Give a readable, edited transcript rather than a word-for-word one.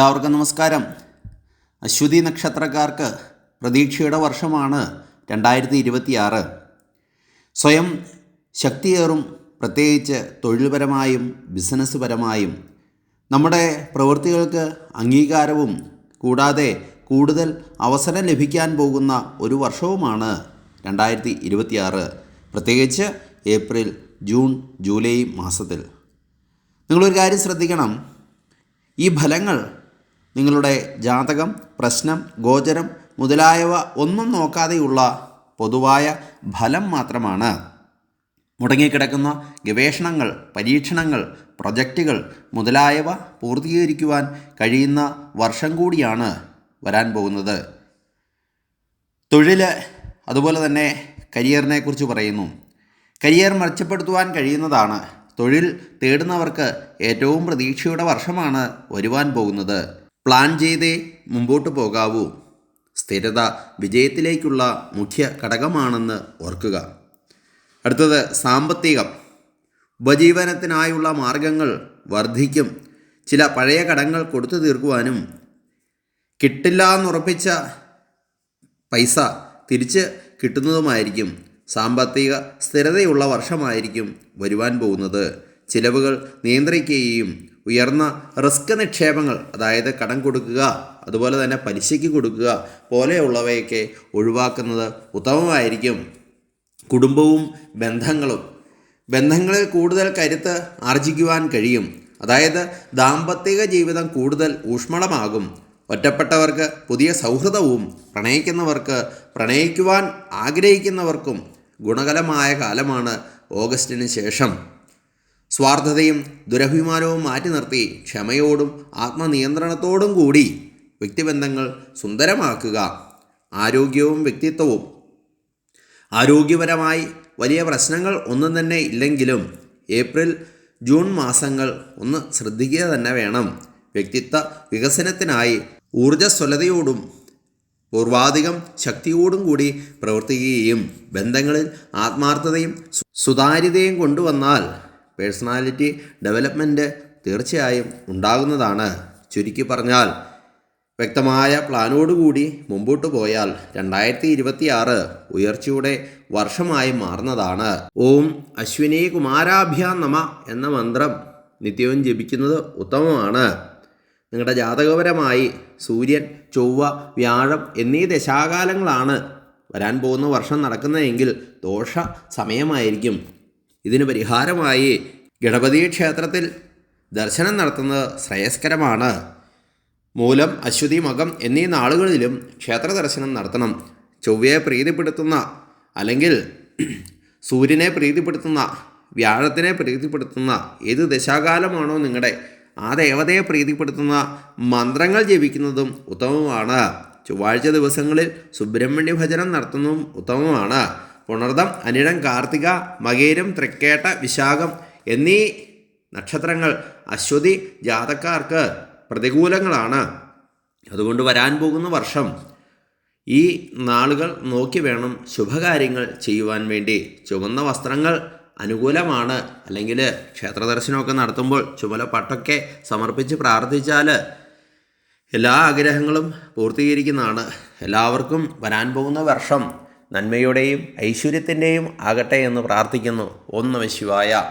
എല്ലാവർക്കും നമസ്കാരം. അശ്വതി നക്ഷത്രക്കാർക്ക് പ്രതീക്ഷയുടെ വർഷമാണ് 2026. സ്വയം ശക്തിയേറും, പ്രത്യേകിച്ച് തൊഴിൽപരമായും ബിസിനസ് പരമായും നമ്മുടെ പ്രവൃത്തികൾക്ക് അംഗീകാരവും കൂടാതെ കൂടുതൽ അവസരം ലഭിക്കാൻ പോകുന്ന ഒരു വർഷവുമാണ് 2026. പ്രത്യേകിച്ച് ഏപ്രിൽ, ജൂൺ, ജൂലൈ മാസത്തിൽ നിങ്ങളൊരു കാര്യം ശ്രദ്ധിക്കണം. ഈ ഫലങ്ങൾ നിങ്ങളുടെ ജാതകം, പ്രശ്നം, ഗോചരം മുതലായവ ഒന്നും നോക്കാതെയുള്ള പൊതുവായ ഫലം മാത്രമാണ്. മുടങ്ങിക്കിടക്കുന്ന ഗവേഷണങ്ങൾ, പരീക്ഷണങ്ങൾ, പ്രൊജക്റ്റുകൾ മുതലായവ പൂർത്തീകരിക്കുവാൻ കഴിയുന്ന വർഷം കൂടിയാണ് വരാൻ പോകുന്നത്. തൊഴിൽ, അതുപോലെ തന്നെ കരിയറിനെ കുറിച്ച് പറയുന്നു. കരിയർ മെച്ചപ്പെടുത്തുവാൻ കഴിയുന്നതാണ്. തൊഴിൽ തേടുന്നവർക്ക് ഏറ്റവും പ്രതീക്ഷയുടെ വർഷമാണ് വരുവാൻ പോകുന്നത്. പ്ലാൻ ചെയ്തേ മുമ്പോട്ട് പോകാവൂ. സ്ഥിരത വിജയത്തിലേക്കുള്ള മുഖ്യ ഘടകമാണെന്ന് ഓർക്കുക. അടുത്തത് സാമ്പത്തികം. ഉപജീവനത്തിനായുള്ള മാർഗങ്ങൾ വർദ്ധിക്കും. ചില പഴയ കടങ്ങൾ കൊടുത്തു തീർക്കുവാനും കിട്ടില്ല എന്നുറപ്പിച്ച പൈസ തിരിച്ച് കിട്ടുന്നതുമായിരിക്കും. സാമ്പത്തിക സ്ഥിരതയുള്ള വർഷമായിരിക്കും വരുവാൻ പോകുന്നത്. ചിലവുകൾ നിയന്ത്രിക്കുകയും ഉയർന്ന റിസ്ക് നിക്ഷേപങ്ങൾ, അതായത് കടം കൊടുക്കുക, അതുപോലെ തന്നെ പലിശയ്ക്ക് കൊടുക്കുക പോലെയുള്ളവയൊക്കെ ഒഴിവാക്കുന്നത് ഉത്തമമായിരിക്കും. കുടുംബവും ബന്ധങ്ങളിൽ കൂടുതൽ കരുത്ത് ആർജിക്കുവാൻ കഴിയും. അതായത് ദാമ്പത്തിക ജീവിതം കൂടുതൽ ഊഷ്മളമാകും. ഒറ്റപ്പെട്ടവർക്ക് പുതിയ സൗഹൃദവും പ്രണയിക്കുന്നവർക്ക് പ്രണയിക്കുവാൻ ആഗ്രഹിക്കുന്നവർക്കും ഗുണകരമായ കാലമാണ് ഓഗസ്റ്റിന് ശേഷം. സ്വാർത്ഥതയും ദുരഭിമാനവും മാറ്റി നിർത്തി ക്ഷമയോടും ആത്മനിയന്ത്രണത്തോടും കൂടി വ്യക്തിബന്ധങ്ങൾ സുന്ദരമാക്കുക. ആരോഗ്യവും വ്യക്തിത്വവും. ആരോഗ്യപരമായി വലിയ പ്രശ്നങ്ങൾ ഒന്നും തന്നെ ഇല്ലെങ്കിലും ഏപ്രിൽ, ജൂൺ മാസങ്ങൾ ഒന്ന് ശ്രദ്ധിക്കുക തന്നെ വേണം. വ്യക്തിത്വ വികസനത്തിനായി ഊർജ്ജസ്വലതയോടും പൂർവാധികം ശക്തിയോടും കൂടി പ്രവർത്തിക്കുകയും ബന്ധങ്ങളിൽ ആത്മാർത്ഥതയും സുതാര്യതയും കൊണ്ടുവന്നാൽ പേഴ്സണാലിറ്റി ഡെവലപ്മെൻറ്റ് തീർച്ചയായും ഉണ്ടാകുന്നതാണ്. ചുരുക്കി പറഞ്ഞാൽ വ്യക്തമായ പ്ലാനോടുകൂടി മുമ്പോട്ട് പോയാൽ 2026 ഉയർച്ചയുടെ വർഷമായി മാറുന്നതാണ്. ഓം അശ്വിനി കുമാരാഭ്യാം നമ എന്ന മന്ത്രം നിത്യവും ജപിക്കുന്നത് ഉത്തമമാണ്. നിങ്ങളുടെ ജാതകപരമായി സൂര്യൻ, ചൊവ്വ, വ്യാഴം എന്നീ ദശാകാലങ്ങളാണ് വരാൻ പോകുന്ന വർഷം നടക്കുന്നതെങ്കിൽ ദോഷ സമയമായിരിക്കും. ഇതിന് പരിഹാരമായി ഗണപതി ക്ഷേത്രത്തിൽ ദർശനം നടത്തുന്നത് ശ്രേയസ്കരമാണ്. മൂലം, അശ്വതി, മകം എന്നീ നാളുകളിലും ക്ഷേത്ര ദർശനം നടത്തണം. ചൊവ്വയെ പ്രീതിപ്പെടുത്തുന്ന, അല്ലെങ്കിൽ സൂര്യനെ പ്രീതിപ്പെടുത്തുന്ന, വ്യാഴത്തിനെ പ്രീതിപ്പെടുത്തുന്ന ഏത് ദശാകാലമാണോ നിങ്ങളുടെ ആ ദേവതയെ പ്രീതിപ്പെടുത്തുന്ന മന്ത്രങ്ങൾ ജപിക്കുന്നതും ഉത്തമമാണ്. ചൊവ്വാഴ്ച ദിവസങ്ങളിൽ സുബ്രഹ്മണ്യ ഭജനം നടത്തുന്നതും ഉത്തമമാണ്. പുണർദം, അനിഴം, കാർത്തിക, മകേരം, തൃക്കേട്ട, വിശാഖം എന്നീ നക്ഷത്രങ്ങൾ അശ്വതി ജാതക്കാർക്ക് പ്രതികൂലങ്ങളാണ്. അതുകൊണ്ട് വരാൻ പോകുന്ന വർഷം ഈ നാളുകൾ നോക്കി വേണം ശുഭകാര്യങ്ങൾ ചെയ്യുവാൻ വേണ്ടി. ചുവന്ന വസ്ത്രങ്ങൾ അനുകൂലമാണ്. അല്ലെങ്കിൽ ക്ഷേത്ര ദർശനമൊക്കെ നടത്തുമ്പോൾ ചുമല പട്ടൊക്കെ സമർപ്പിച്ച് പ്രാർത്ഥിച്ചാൽ എല്ലാ ആഗ്രഹങ്ങളും പൂർത്തീകരിക്കുന്നതാണ്. എല്ലാവർക്കും വരാൻ പോകുന്ന വർഷം നന്മയുടെയും ഐശ്വര്യത്തിൻ്റെയും ആകട്ടെ എന്ന് പ്രാർത്ഥിക്കുന്നു. ഓം നമഃ ശിവായ.